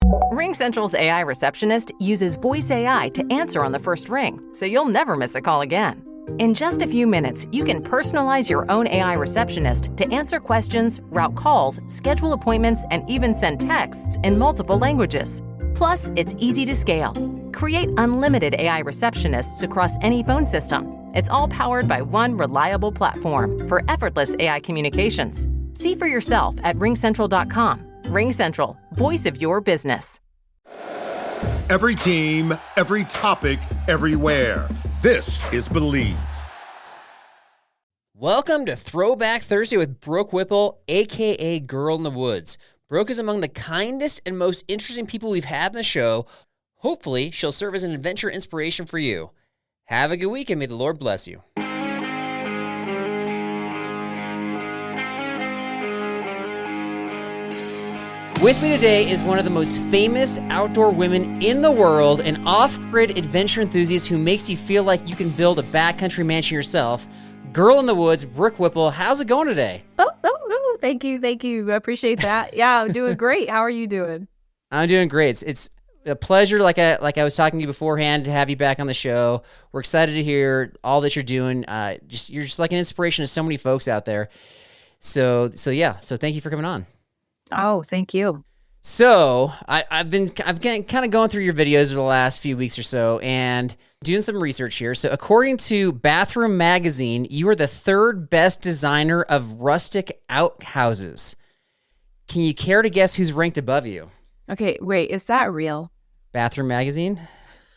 RingCentral's AI receptionist uses voice AI to answer on the first ring, so you'll never miss a call again. In just a few minutes, you can personalize your own AI receptionist to answer questions, route calls, schedule appointments, and even send texts in multiple languages. Plus, it's easy to scale. Create unlimited AI receptionists across any phone system. It's all powered by one reliable platform for effortless AI communications. See for yourself at ringcentral.com. RingCentral, voice of your business. Every team, every topic, everywhere. This is Believe. Welcome to Throwback Thursday with Brooke Whipple, a.k.a. Girl in the Woods. Brooke is among the kindest and most interesting people we've had in the show. Hopefully, she'll serve as an adventure inspiration for you. Have a good week and may the Lord bless you. With me today is one of the most famous outdoor women in the world, an off-grid adventure enthusiast who makes you feel like you can build a backcountry mansion yourself. Girl in the Woods, Brooke Whipple. How's it going today? Oh, thank you. I appreciate that. Yeah, I'm doing great. How are you doing? I'm doing great. It's a pleasure, like I was talking to you beforehand, to have you back on the show. We're excited to hear all that you're doing. You're just like an inspiration to so many folks out there. So thank you for coming on. Oh, thank you. So I've been kind of going through your videos over the last few weeks or so and doing some research here. So according to Bathroom Magazine, you are the third best designer of rustic outhouses. Can you care to guess who's ranked above you? Okay, wait, is that real? Bathroom Magazine?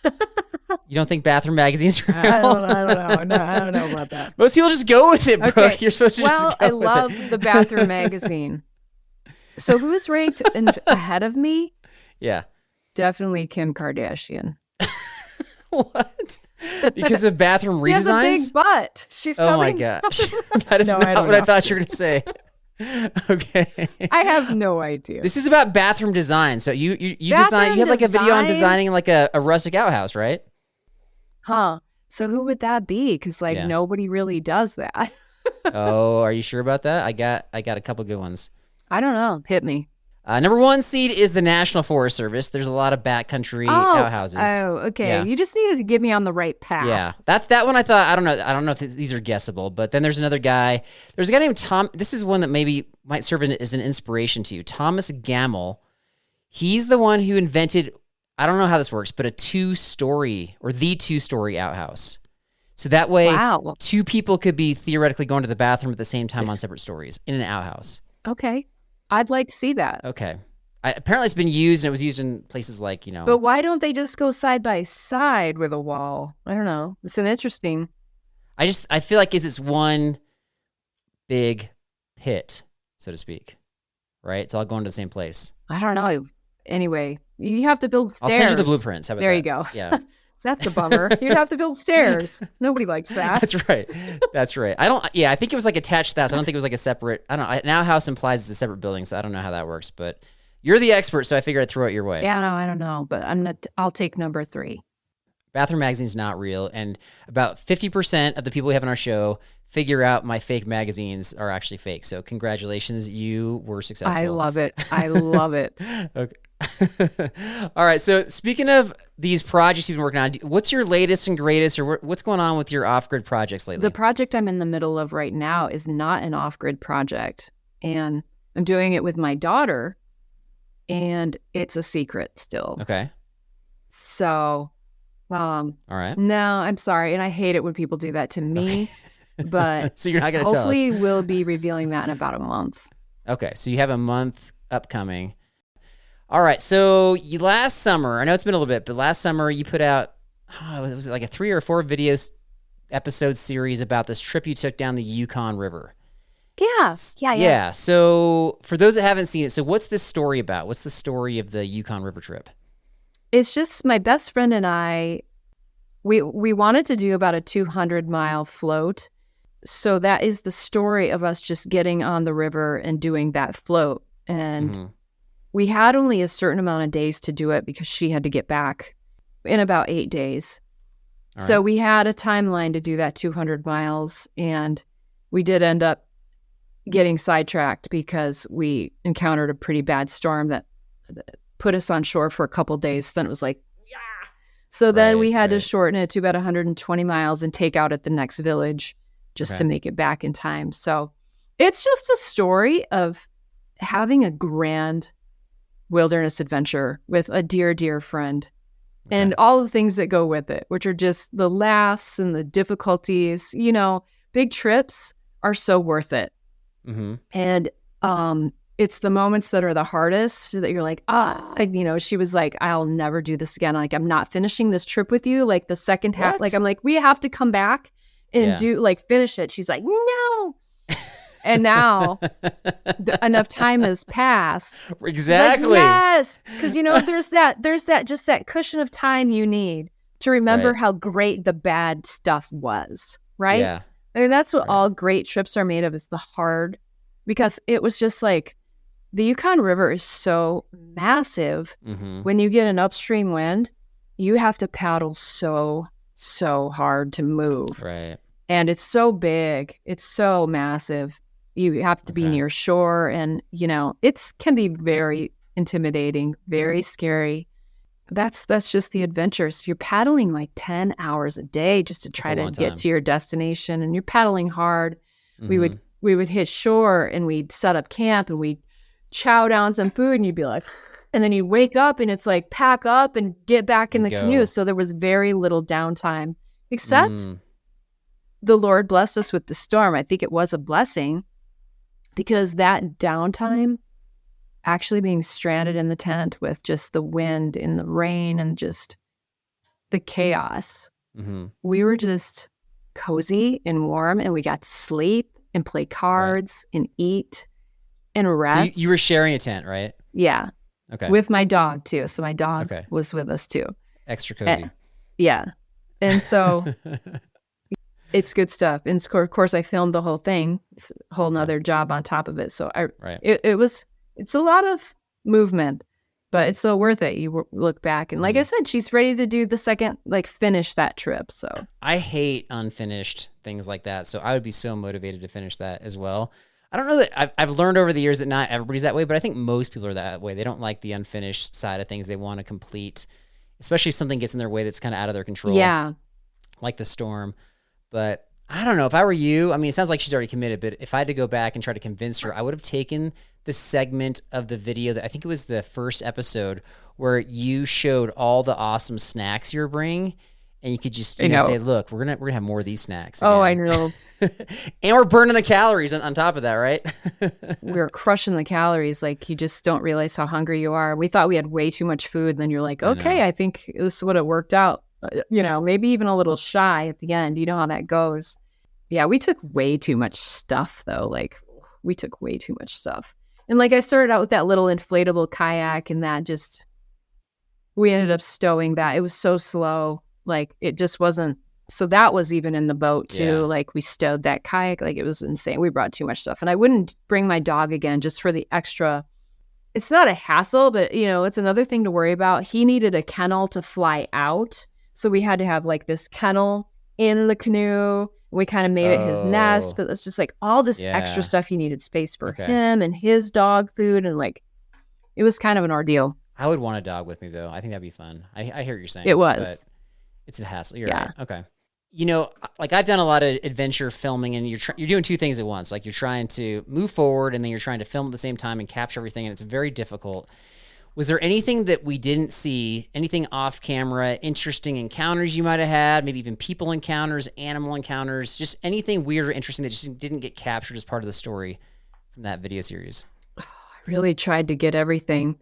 You don't think Bathroom Magazine's real? I don't know. No, I don't know about that. Most people just go with it, Brooke. Okay. You're supposed to just go with it. I love the Bathroom Magazine. So who's ranked ahead of me? Yeah. Definitely Kim Kardashian. What? Because of bathroom redesigns? She has a big butt. She's coming. Oh my gosh. That is not what I thought you were going to say. Okay. I have no idea. This is about bathroom design. So you design, you had like a video on designing like a rustic outhouse, right? Huh. So who would that be? Because nobody really does that. Oh, are you sure about that? I got a couple good ones. I don't know. Hit me. Number one seed is the National Forest Service. There's a lot of backcountry outhouses. Oh, okay. Yeah. You just needed to get me on the right path. Yeah, that one I thought, I don't know if these are guessable, but then there's another guy. There's a guy named Tom. This is one that maybe might serve as an inspiration to you. Thomas Gamble. He's the one who invented, I don't know how this works, but the two-story outhouse. So that way, two people could be theoretically going to the bathroom at the same time on separate stories in an outhouse. Okay. I'd like to see that. Okay. Apparently it's been used, and it was used in places like, But why don't they just go side by side with a wall? I don't know. It's an interesting. I feel like it's one big pit, so to speak, right? It's all going to the same place. I don't know. Anyway, you have to build stairs. I'll send you the blueprints. How about there that? You go. Yeah. That's a bummer. You'd have to build stairs. Nobody likes that. That's right. I think it was like attached to that. So I don't think it was like a separate, I don't know. An outhouse implies it's a separate building, so I don't know how that works, but you're the expert, so I figured I'd throw it your way. Yeah, no, I don't know, but I'll take number 3. Bathroom Magazine's not real, and about 50% of the people we have on our show figure out my fake magazines are actually fake. So congratulations, you were successful. I love it. Okay. All right. So speaking of these projects you've been working on, what's your latest and greatest, or what's going on with your off-grid projects lately? The project I'm in the middle of right now is not an off-grid project, and I'm doing it with my daughter, and it's a secret still. Okay. So, all right. No, I'm sorry, and I hate it when people do that to me. Okay. But so you're not going to tell us. Hopefully, we'll be revealing that in about a month. Okay. So you have a month upcoming. All right, so last summer, I know it's been a little bit, but last summer you put out, was it like a 3 or 4 episode series about this trip you took down the Yukon River? Yeah. So for those that haven't seen it, so what's this story about? What's the story of the Yukon River trip? It's just my best friend and I, we wanted to do about a 200-mile float. So that is the story of us just getting on the river and doing that float. And we had only a certain amount of days to do it because she had to get back in about 8 days. All so right. We had a timeline to do that 200 miles, and we did end up getting sidetracked because we encountered a pretty bad storm that put us on shore for a couple days. Then it was like, so then we had to shorten it to about 120 miles and take out at the next village just to make it back in time. So it's just a story of having a grand wilderness adventure with a dear, dear friend and all the things that go with it, which are just the laughs and the difficulties. You know, big trips are so worth it. And it's the moments that are the hardest that you're like, you know, she was like, I'll never do this again. Like, I'm not finishing this trip with you. Like the second half, like, I'm like, we have to come back and finish it. She's like, no. And now enough time has passed. Exactly. Like, yes. Because, you know, there's that cushion of time you need to remember how great the bad stuff was. Right. Yeah. I mean, that's what all great trips are made of, is the hard, because it was just like, the Yukon River is so massive. When you get an upstream wind, you have to paddle so hard to move. Right. And it's so big. It's so massive. You have to be near shore. And, you know, it can be very intimidating, very scary. That's just the adventure. So you're paddling like 10 hours a day just to try to get to your destination. And you're paddling hard. We would hit shore and we'd set up camp and we'd chow down some food, and you'd be like, and then you wake up and it's like, pack up and get back in the canoe. So there was very little downtime, except the Lord blessed us with the storm. I think it was a blessing, because that downtime, actually being stranded in the tent with just the wind and the rain and just the chaos, we were just cozy and warm, and we got to sleep and play cards and eat and rest. So you were sharing a tent, right? Yeah. Okay. With my dog too. So my dog was with us too. Extra cozy. Yeah. And so it's good stuff. And of course I filmed the whole thing. It's a whole nother job on top of it. So it's a lot of movement, but it's so worth it. You look back and like I said, she's ready to do the second, like finish that trip. So I hate unfinished things like that. So I would be so motivated to finish that as well. I don't know that I've learned over the years that not everybody's that way, but I think most people are that way. They don't like the unfinished side of things. They want to complete, especially if something gets in their way that's kind of out of their control. Yeah. Like the storm. But I don't know. If I were you, I mean, it sounds like she's already committed, but if I had to go back and try to convince her, I would have taken the segment of the video that I think it was the first episode where you showed all the awesome snacks you were bringing. And you could just say, look, we're gonna have more of these snacks again. Oh, I know. And we're burning the calories on top of that, right? We're crushing the calories. Like, you just don't realize how hungry you are. We thought we had way too much food. And then you're like, okay, I think this is what it worked out. You know, maybe even a little shy at the end. You know how that goes. Yeah, we took way too much stuff, though. Like, we took way too much stuff. And like, I started out with that little inflatable kayak, and that just, we ended up stowing that. It was so slow. Like, it just wasn't. So that was even in the boat too. Yeah. Like, we stowed that kayak. Like, it was insane. We brought too much stuff, and I wouldn't bring my dog again just for the extra. It's not a hassle, but you know, it's another thing to worry about. He needed a kennel to fly out. So we had to have like this kennel in the canoe. We kind of made it his nest, but it's just like all this extra stuff. He needed space for him and his dog food. And like, it was kind of an ordeal. I would want a dog with me though. I think that'd be fun. I hear what you're saying. It was. It's a hassle. You're right. Okay. You know, like I've done a lot of adventure filming, and you're doing two things at once. Like, you're trying to move forward, and then you're trying to film at the same time and capture everything, and it's very difficult. Was there anything that we didn't see, anything off camera, interesting encounters you might have had, maybe even people encounters, animal encounters, just anything weird or interesting that just didn't get captured as part of the story from that video series? I really tried to get everything.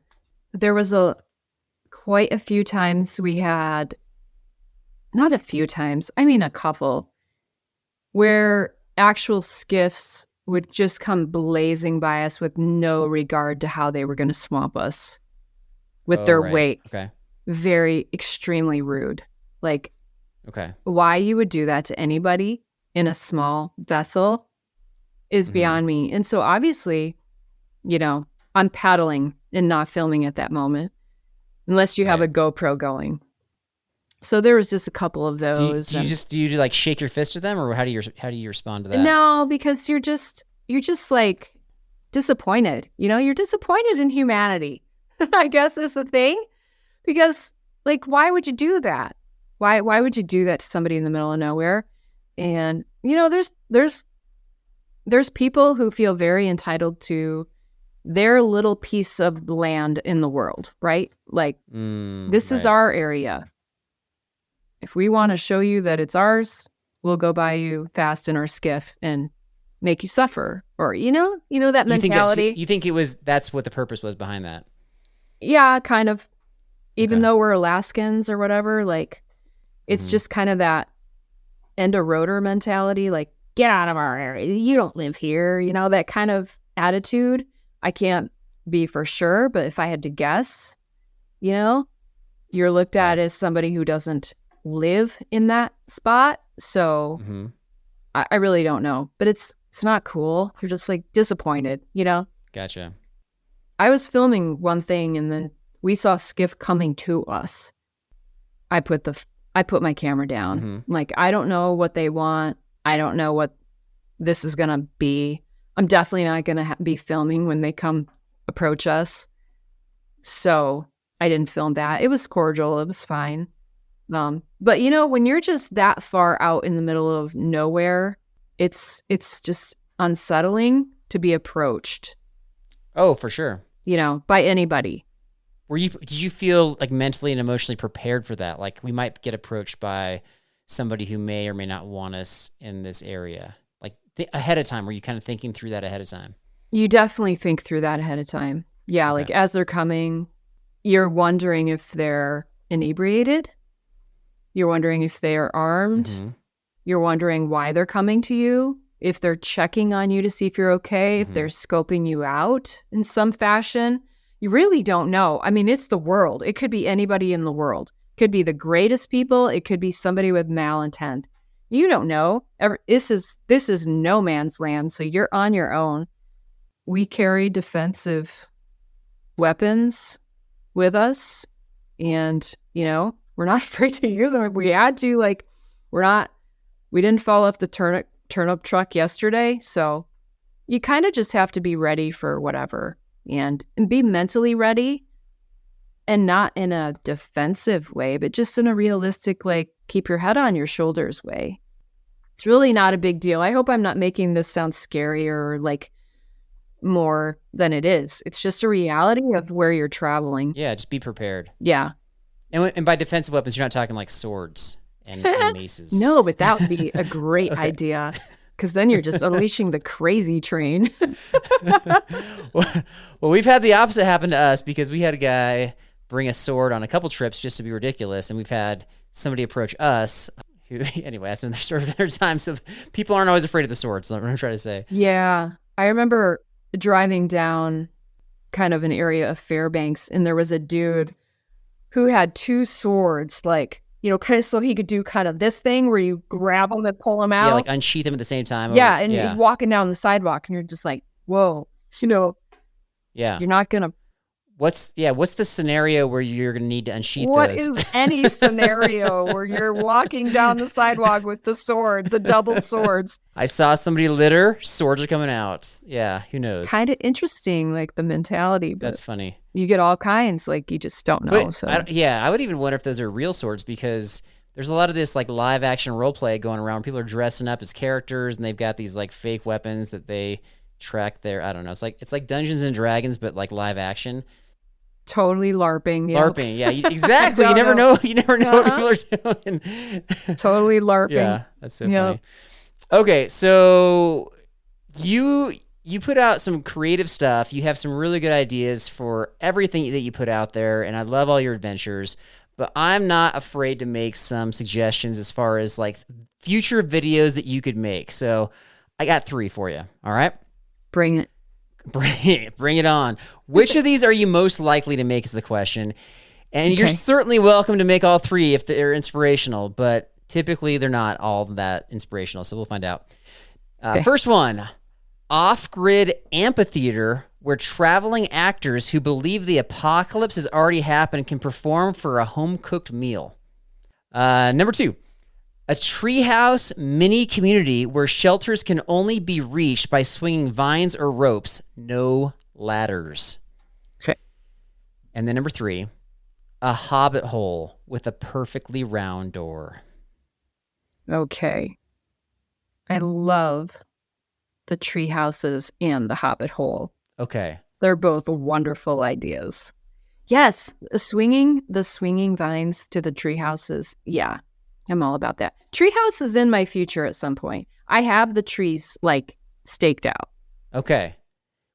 There was quite a few times we had, not a few times, I mean a couple, where actual skiffs would just come blazing by us with no regard to how they were going to swamp us with their weight. Okay. Very, extremely rude. Like, why you would do that to anybody in a small vessel is beyond me. And so obviously, you know, I'm paddling and not filming at that moment unless you have a GoPro going. So there was just a couple of those. Do you like shake your fist at them, or how do you respond to that? No, because you're just like disappointed. You know, you're disappointed in humanity. I guess is the thing. Because, like, why would you do that? Why would you do that to somebody in the middle of nowhere? And, there's people who feel very entitled to their little piece of land in the world, right? Like, this is our area. If we want to show you that it's ours, we'll go by you fast in our skiff and make you suffer. Or, that mentality. You think that's what the purpose was behind that? Yeah, kind of. Even though we're Alaskans or whatever, like, it's just kind of that end of rotor mentality, like, get out of our area. You don't live here. That kind of attitude. I can't be for sure, but if I had to guess, you're looked at as somebody who doesn't live in that spot. So I really don't know, but it's not cool. You're just like disappointed, Gotcha. I was filming one thing and then we saw a skiff coming to us. I put my camera down. Like, I don't know what they want. I don't know what this is going to be. I'm definitely not going to be filming when they come approach us. So I didn't film that. It was cordial. It was fine. But when you're just that far out in the middle of nowhere, it's just unsettling to be approached. Oh, for sure. By anybody. Did you feel like mentally and emotionally prepared for that? Like, we might get approached by somebody who may or may not want us in this area, like ahead of time. Were you kind of thinking through that ahead of time? You definitely think through that ahead of time. Yeah. Okay. Like, as they're coming, you're wondering if they're inebriated. You're wondering if they are armed. You're wondering why they're coming to you. If they're checking on you to see if you're okay, if they're scoping you out in some fashion. You really don't know. I mean, it's the world. It could be anybody in the world. It could be the greatest people. It could be somebody with malintent. You don't know. This is no man's land, so you're on your own. We carry defensive weapons with us, and, we're not afraid to use them if we had to. Like, we didn't fall off the turnip truck yesterday, so you kind of just have to be ready for whatever. And be mentally ready, and not in a defensive way, but just in a realistic, like, keep your head on your shoulders way. It's really not a big deal. I hope I'm not making this sound scary or like more than it is. It's just a reality of where you're traveling. Yeah, just be prepared. Yeah. And by defensive weapons, you're not talking like swords and maces. No, but that would be a great idea. Because then you're just unleashing the crazy train. Well, we've had the opposite happen to us because we had a guy bring a sword on a couple trips just to be ridiculous. And we've had somebody approach us who, anyway, that's another story for another time. So people aren't always afraid of the swords. That's what I'm trying to say. Yeah. I remember driving down kind of an area of Fairbanks, and there was a dude who had two swords, like, kind of so he could do kind of this thing where you grab them and pull them out. Yeah, like unsheath them at the same time. Yeah, he's walking down the sidewalk, and you're just like, whoa, yeah, you're not going to. What's the scenario where you're going to need to unsheath what those? What is any scenario where you're walking down the sidewalk with the sword, the double swords? I saw somebody litter, swords are coming out. Yeah, who knows? Kind of interesting, like the mentality. But that's funny. You get all kinds, like you just don't know. I would even wonder if those are real swords, because there's a lot of this like live action role play going around. People are dressing up as characters and they've got these like fake weapons that they track their, I don't know. It's like Dungeons and Dragons, but like live action. Totally LARPing. Yep. LARPing, yeah, exactly. You never know. You never know what people are doing. Totally LARPing. Yeah, that's so funny. Okay, so you put out some creative stuff. You have some really good ideas for everything that you put out there, and I love all your adventures. But I'm not afraid to make some suggestions as far as like future videos that you could make. So I got 3 for you. All right, bring it. Bring it on. Which of these are you most likely to make is the question. And you're certainly welcome to make all 3 if they're inspirational, but typically they're not all that inspirational, so we'll find out. First one, off-grid amphitheater where traveling actors who believe the apocalypse has already happened can perform for a home-cooked meal. Number 2, a treehouse mini community where shelters can only be reached by swinging vines or ropes, no ladders. Okay. And then number 3, a hobbit hole with a perfectly round door. Okay. I love the tree houses and the hobbit hole. Okay. They're both wonderful ideas. Yes, the swinging vines to the tree houses. Yeah, I'm all about that. Tree house is in my future at some point. I have the trees like staked out. Okay.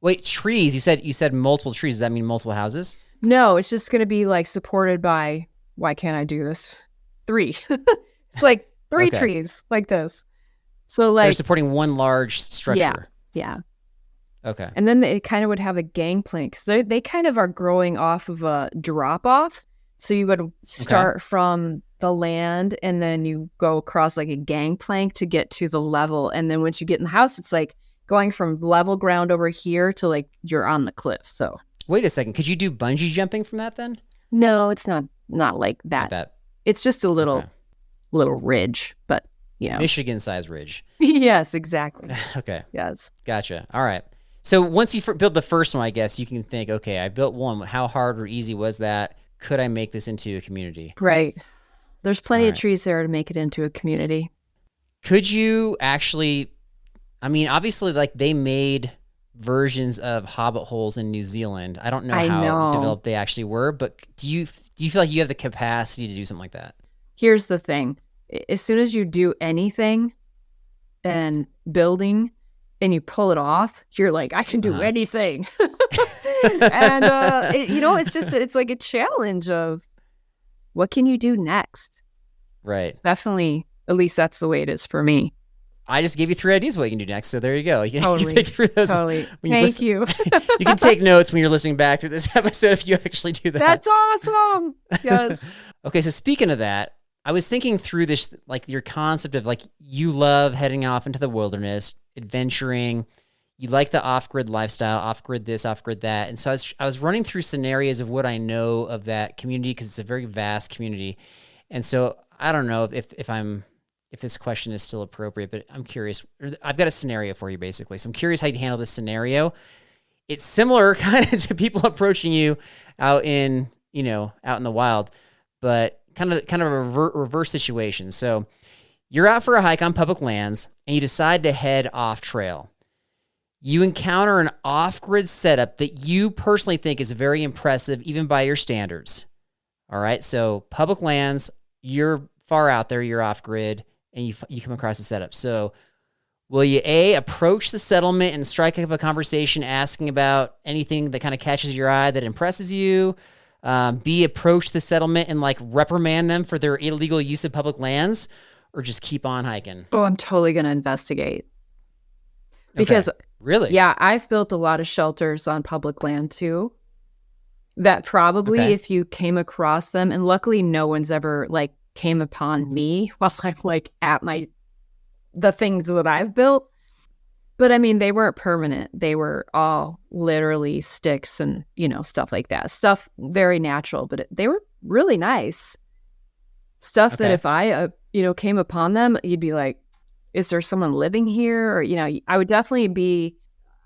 Wait, trees. You said multiple trees. Does that mean multiple houses? No, it's just going to be like supported by, why can't I do this? 3. It's like 3 Okay. trees like this. So like, They're supporting one large structure. yeah. Okay. And then it kind of would have a gangplank. So they kind of are growing off of a drop off. So you would start from the land and then you go across like a gangplank to get to the level. And then once you get in the house, it's like going from level ground over here to like you're on the cliff. So Wait a second. Could you do bungee jumping from that then? no, it's not like that. Like that. It's just a little Okay. little ridge, but you know. Michigan-sized ridge. Yes, exactly. Okay. Yes. Gotcha. All right. So once you build the first one, I guess you can think, okay, I built one. How hard or easy was that? Could I make this into a community? Right. There's plenty All of right. trees there to make it into a community. Could you actually, I mean, obviously, like they made versions of hobbit holes in New Zealand. I don't know I how know. developed they actually were, but do you feel like you have the capacity to do something like that? Here's the thing. As soon as you do anything and building and you pull it off, you're like, I can do anything. And, it's like a challenge of what can you do next? Right. Definitely, at least that's the way it is for me. I just gave you 3 ideas what you can do next, so there you go. You can Totally. pick through those. Totally. when Thank listen- you. You can take notes when you're listening back through this episode if you actually do that. That's awesome. Yes. Okay, so speaking of that, I was thinking through this, like your concept of like you love heading off into the wilderness, adventuring. You like the off-grid lifestyle, off-grid this, off-grid that. And so I was running through scenarios of what I know of that community because it's a very vast community. And so I don't know if this question is still appropriate, but I'm curious. I've got a scenario for you basically. So I'm curious how you handle this scenario. It's similar kind of to people approaching you out in the wild, but kind of a reverse situation. So you're out for a hike on public lands and you decide to head off trail. You encounter an off-grid setup that you personally think is very impressive, even by your standards. All right, so public lands, you're far out there, you're off-grid, and you come across the setup. So will you, A, approach the settlement and strike up a conversation asking about anything that kind of catches your eye that impresses you? B, approach the settlement and like reprimand them for their illegal use of public lands, or just keep on hiking? Oh, I'm totally going to investigate. Because, Really? yeah, I've built a lot of shelters on public land too. That probably if you came across them, and luckily no one's ever like came upon me while I'm like at the things that I've built. But I mean, they weren't permanent. They were all literally sticks and, stuff like that. Stuff very natural, but they were really nice. Stuff that if I, came upon them, you'd be like, is there someone living here? Or, I would definitely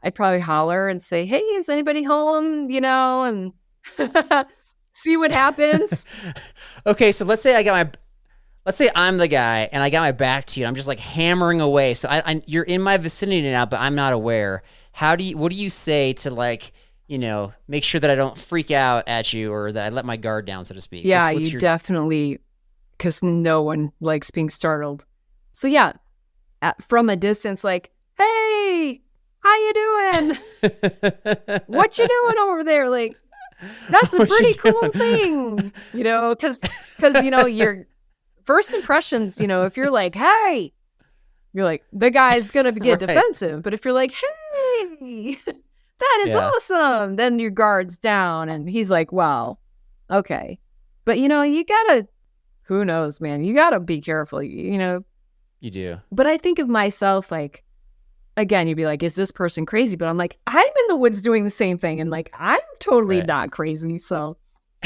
I'd probably holler and say, hey, is anybody home? And see what happens. Okay, so let's say I'm the guy and I got my back to you. I'm just like hammering away. So you're in my vicinity now, but I'm not aware. What do you say to like, make sure that I don't freak out at you or that I let my guard down, so to speak? Yeah, definitely, because no one likes being startled. So yeah, from a distance, like, hey, how you doing? What you doing over there? Like, that's a pretty cool thing, because your first impressions, if you're like, hey, you're like, the guy's going to get defensive. But if you're like, hey, that is awesome, then your guard's down and he's like, well, okay. But, you gotta, who knows, man, you gotta be careful, You do. But I think of myself like, again, you'd be like, is this person crazy? But I'm like, I'm in the woods doing the same thing. And like, I'm totally not crazy. So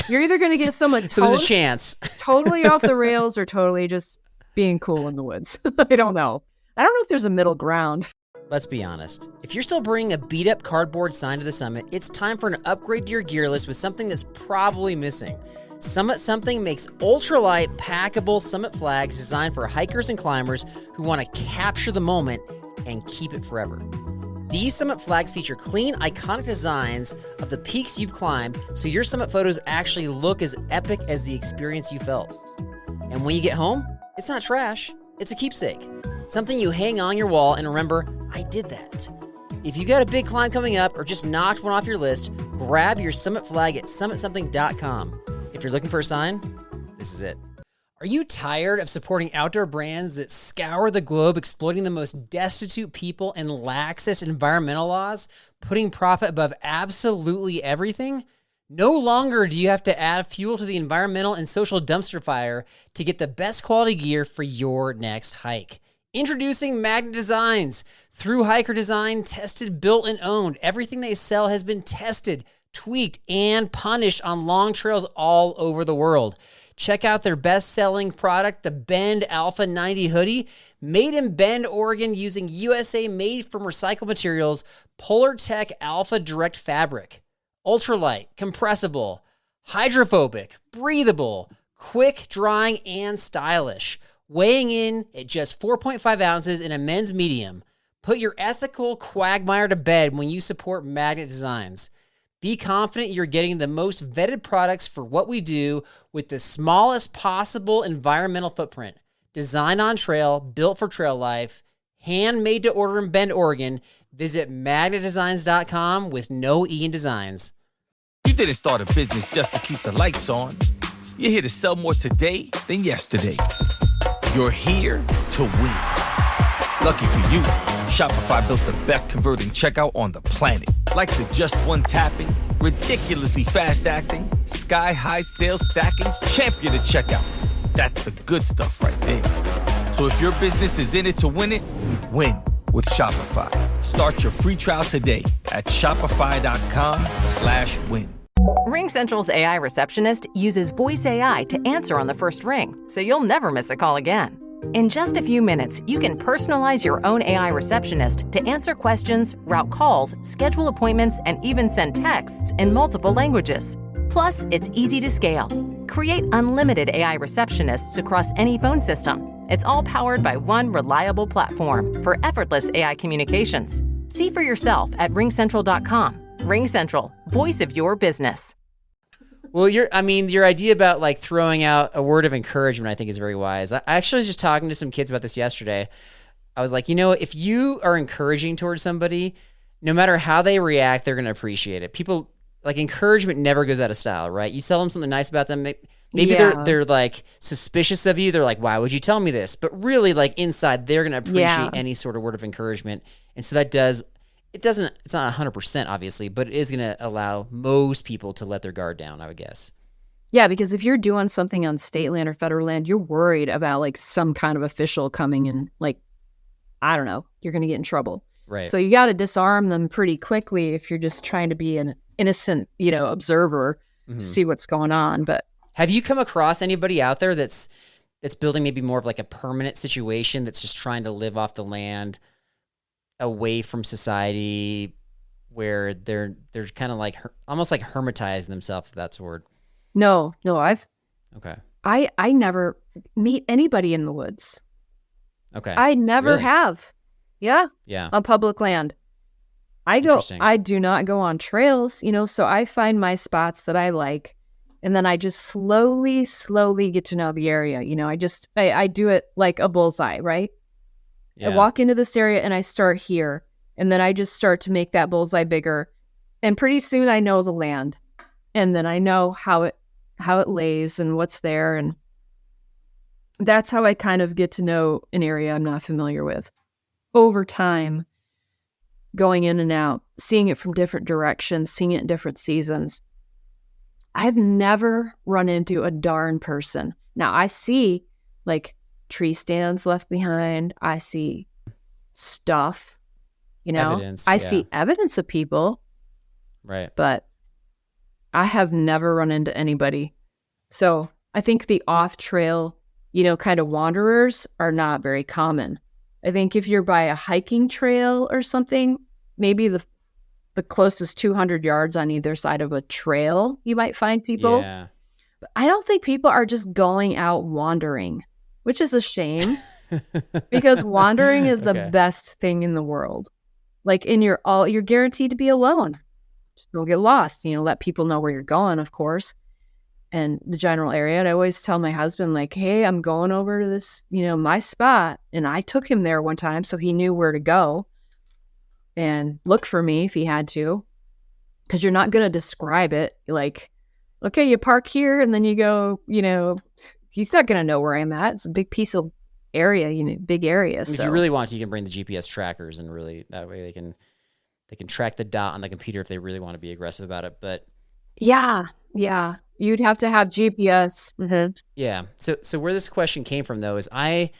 you're either going to get someone so there's a chance. totally off the rails or totally just being cool in the woods. I don't know if there's a middle ground. Let's be honest. If you're still bringing a beat-up cardboard sign to the summit, it's time for an upgrade to your gear list with something that's probably missing. Summit Something makes ultralight, packable summit flags designed for hikers and climbers who want to capture the moment and keep it forever. These summit flags feature clean, iconic designs of the peaks you've climbed, so your summit photos actually look as epic as the experience you felt. And when you get home, it's not trash, it's a keepsake. Something you hang on your wall and remember, I did that. If you got a big climb coming up or just knocked one off your list, grab your summit flag at summitsomething.com. If you're looking for a sign, this is it. Are you tired of supporting outdoor brands that scour the globe exploiting the most destitute people and laxist environmental laws, putting profit above absolutely everything? No longer do you have to add fuel to the environmental and social dumpster fire to get the best quality gear for your next hike. Introducing Magnet Designs. Through hiker design, tested, built, and owned, everything they sell has been tested, tweaked, and punished on long trails all over the world. Check out their best-selling product, the Bend Alpha 90 hoodie, made in Bend, Oregon, using USA made from recycled materials, Polar Tech Alpha Direct fabric. Ultralight, compressible, hydrophobic, breathable, quick drying, and stylish. Weighing in at just 4.5 ounces in a men's medium. Put your ethical quagmire to bed when you support Magnet Designs. Be confident you're getting the most vetted products for what we do with the smallest possible environmental footprint. Designed on trail, built for trail life, handmade to order in Bend, Oregon. Visit magnetdesigns.com with no E in designs. You didn't start a business just to keep the lights on. You're here to sell more today than yesterday. You're here to win. Lucky for you, Shopify built the best converting checkout on the planet. Like the just one tapping, ridiculously fast acting, sky-high sales stacking, champion of checkouts. That's the good stuff right there. So if your business is in it to win it, win with Shopify. Start your free trial today at shopify.com/win. RingCentral's AI receptionist uses voice AI to answer on the first ring, so you'll never miss a call again. In just a few minutes, you can personalize your own AI receptionist to answer questions, route calls, schedule appointments, and even send texts in multiple languages. Plus, it's easy to scale. Create unlimited AI receptionists across any phone system. It's all powered by one reliable platform for effortless AI communications. See for yourself at ringcentral.com. RingCentral, voice of your business. Well, your idea about like throwing out a word of encouragement, I think is very wise. I actually was just talking to some kids about this yesterday. I was like, if you are encouraging towards somebody, no matter how they react, they're going to appreciate it. People, like, encouragement never goes out of style, right? You tell them something nice about them. Maybe they're like suspicious of you. They're like, why would you tell me this? But really, like, inside, they're going to appreciate any sort of word of encouragement. And so it's not 100% obviously, but it is going to allow most people to let their guard down, I would guess. Yeah, because if you're doing something on state land or federal land, you're worried about like some kind of official coming and like, I don't know, you're going to get in trouble. Right. So you got to disarm them pretty quickly if you're just trying to be an innocent, observer, see what's going on. But have you come across anybody out there that's building maybe more of like a permanent situation that's just trying to live off the land, away from society, where they're kind of like almost like hermitizing themselves, if that's a word? No, Okay. I never meet anybody in the woods. Okay. I never Really? have. Yeah. On public land. I do not go on trails, so I find my spots that I like, and then I just slowly get to know the area. I do it like a bullseye, right? Yeah. I walk into this area and I start here, and then I just start to make that bullseye bigger. And pretty soon I know the land, and then I know how it lays and what's there. And that's how I kind of get to know an area I'm not familiar with. Over time, going in and out, seeing it from different directions, seeing it in different seasons. I've never run into a darn person. Now I see like tree stands left behind. I see stuff, Evidence, I see evidence of people, right? But I have never run into anybody. So I think the off trail, kind of wanderers are not very common. I think if you're by a hiking trail or something, maybe the closest 200 yards on either side of a trail, you might find people. Yeah. But I don't think people are just going out wandering, which is a shame because wandering is the best thing in the world. Like you're guaranteed to be alone. Just don't get lost, let people know where you're going, of course, and the general area. And I always tell my husband, like, hey, I'm going over to this, my spot. And I took him there one time so he knew where to go and look for me if he had to, because you're not going to describe it like, okay, you park here and then you go, he's not going to know where I'm at. It's a big piece of area, big area. If you really want to, you can bring the GPS trackers, and really that way they can track the dot on the computer if they really want to be aggressive about it. But yeah, you'd have to have GPS. Mm-hmm. Yeah. So where this question came from, though, is I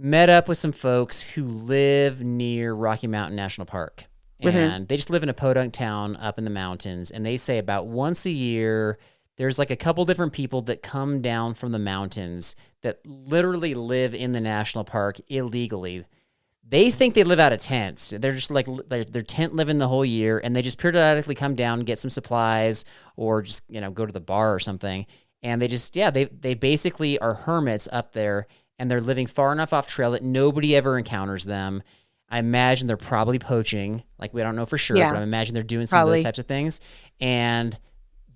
met up with some folks who live near Rocky Mountain National Park. And they just live in a podunk town up in the mountains. And they say about once a year, there's like a couple different people that come down from the mountains that literally live in the national park illegally. They think they live out of tents. They're just like, they're tent living the whole year. And they just periodically come down and get some supplies or just, go to the bar or something. And they just, they basically are hermits up there. And they're living far enough off trail that nobody ever encounters them. I imagine they're probably poaching. Like, we don't know for sure, but I imagine they're doing some of those types of things. And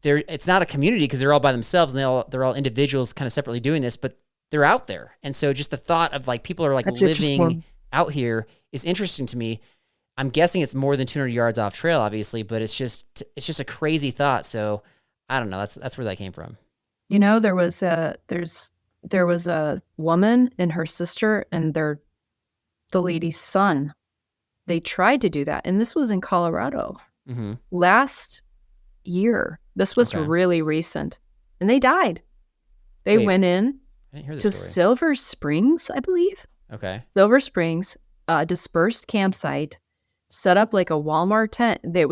it's not a community because they're all by themselves and they're all individuals kind of separately doing this, but they're out there. And so just the thought of like people are like living out here is interesting to me. I'm guessing it's more than 200 yards off trail, obviously, but it's just a crazy thought. So I don't know. That's where that came from. There was a woman and her sister and the lady's son. They tried to do that. And this was in Colorado last year. This was really recent. And they died. They went in to Silver Springs, I believe. Okay. Silver Springs, dispersed campsite, set up like a Walmart tent. They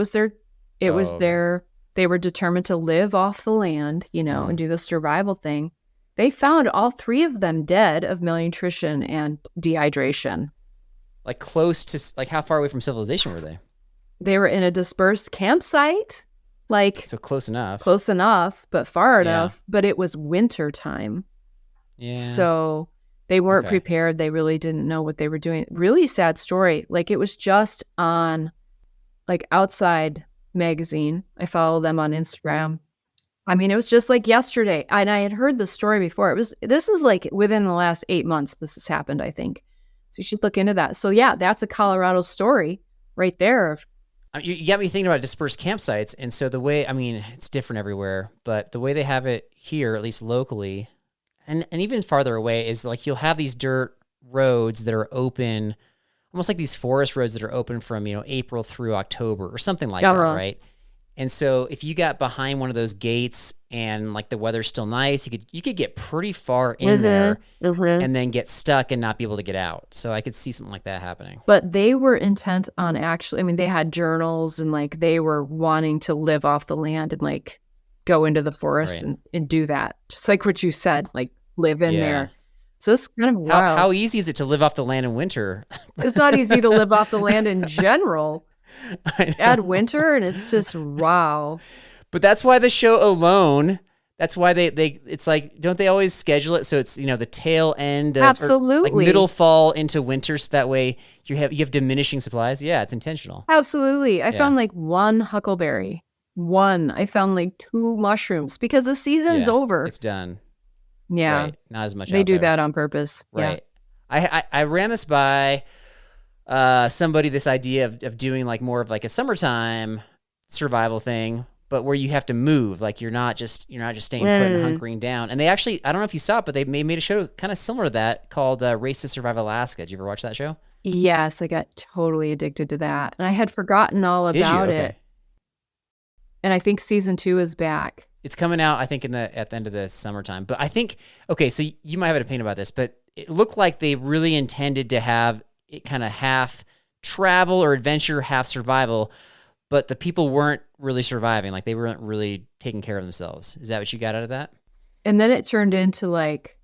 were determined to live off the land, and do the survival thing. They found all three of them dead of malnutrition and dehydration. Like close to, like how far away from civilization were they? They were in a dispersed campsite. So close enough. Close enough, but far enough. But it was winter time. Yeah. So they weren't prepared. They really didn't know what they were doing. Really sad story. Like it was just on like Outside magazine. I follow them on Instagram. I mean, it was just like yesterday. And I had heard the story before. This is like within the last 8 months this has happened, I think. So you should look into that. So yeah, that's a Colorado story right there. You got me thinking about dispersed campsites. And so the way, it's different everywhere, but the way they have it here, at least locally, and even farther away, is like you'll have these dirt roads that are open, almost like these forest roads that are open from, April through October or something like that, right? And so if you got behind one of those gates and like the weather's still nice, you could get pretty far in there and then get stuck and not be able to get out. So I could see something like that happening. But they were intent on they had journals and like they were wanting to live off the land and like go into the forest and do that. Just like what you said, like live in there. So it's kind of wild. How easy is it to live off the land in winter? It's not easy to live off the land in general. Add winter and it's just wow. But that's why the show Alone, that's why they it's like, don't they always schedule it so it's the tail end of, absolutely, or like middle fall into winter, so that way you have diminishing supplies. Yeah, it's intentional. Absolutely. I found like one huckleberry. I found like 2 mushrooms because the season's over. It's done. Yeah. Right. Not as much. They do that on purpose. Right. Yeah. I ran this by somebody, this idea of doing like more of like a summertime survival thing, but where you have to move, like you're not just staying put and hunkering down. And they actually, I don't know if you saw it, but they made a show kind of similar to that called Race to Survive Alaska. Did you ever watch that show? Yes, I got totally addicted to that, and I had forgotten all about it. And I think season 2 is back. It's coming out, I think, at the end of the summertime. But I think, so you might have an opinion about this, but it looked like they really intended to have it kind of half travel or adventure, half survival, but the people weren't really surviving. Like they weren't really taking care of themselves. Is that what you got out of that? And then it turned into like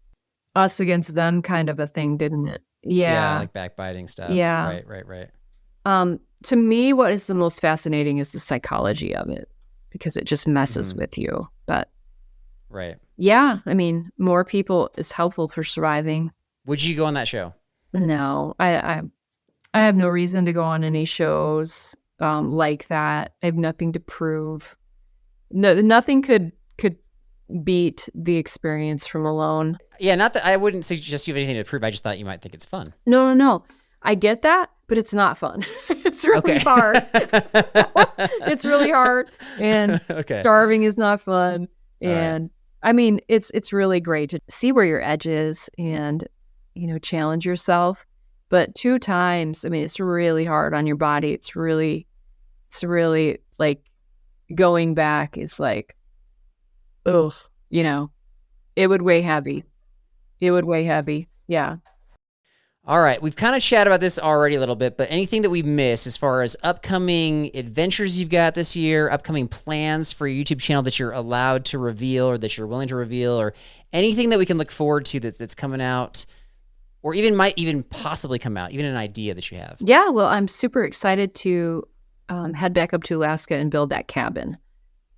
us against them kind of a thing, didn't it? Yeah. like backbiting stuff. Yeah. Right. To me, what is the most fascinating is the psychology of it, because it just messes with you. But right. yeah, I mean, more people is helpful for surviving. Would you go on that show? No, I have no reason to go on any shows like that. I have nothing to prove. No, nothing could beat the experience from alone. Yeah, not that I wouldn't suggest you have anything to prove. I just thought you might think it's fun. No. I get that, but it's not fun. It's really hard. It's really hard, and starving is not fun. And I mean, it's really great to see where your edge is and, challenge yourself. But 2 times, I mean, it's really hard on your body. It's really like going back is like, ugh, it would weigh heavy. Yeah. All right. We've kind of chatted about this already a little bit, but anything that we missed as far as upcoming adventures you've got this year, upcoming plans for your YouTube channel that you're allowed to reveal or that you're willing to reveal, or anything that we can look forward to that's coming out, or might even possibly come out, even an idea that you have? Yeah, well, I'm super excited to head back up to Alaska and build that cabin.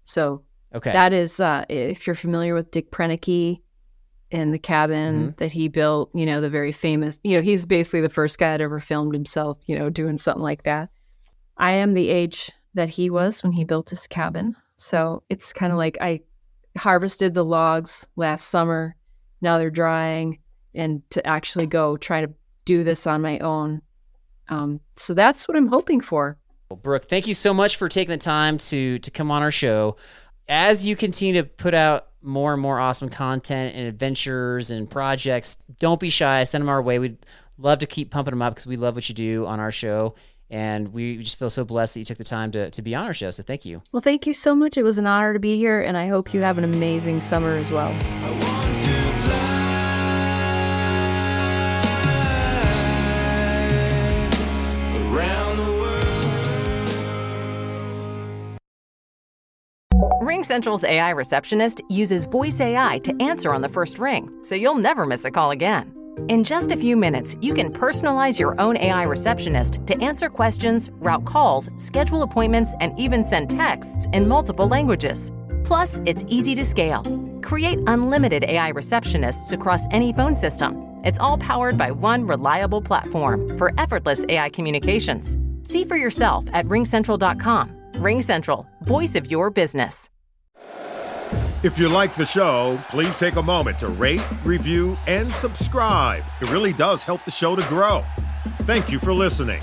So that is, if you're familiar with Dick Prenicky and the cabin that he built, the very famous, he's basically the first guy that ever filmed himself, doing something like that. I am the age that he was when he built his cabin. So it's kind of like I harvested the logs last summer. Now they're drying, and to actually go try to do this on my own. So that's what I'm hoping for. Well, Brooke, thank you so much for taking the time to come on our show. As you continue to put out more and more awesome content and adventures and projects, don't be shy. Send them our way. We'd love to keep pumping them up because we love what you do on our show. And we just feel so blessed that you took the time to be on our show. So thank you. Well, thank you so much. It was an honor to be here, and I hope you have an amazing summer as well. RingCentral's AI receptionist uses voice AI to answer on the first ring, so you'll never miss a call again. In just a few minutes, you can personalize your own AI receptionist to answer questions, route calls, schedule appointments, and even send texts in multiple languages. Plus, it's easy to scale. Create unlimited AI receptionists across any phone system. It's all powered by one reliable platform for effortless AI communications. See for yourself at ringcentral.com. RingCentral, voice of your business. If you like the show, please take a moment to rate, review, and subscribe. It really does help the show to grow. Thank you for listening.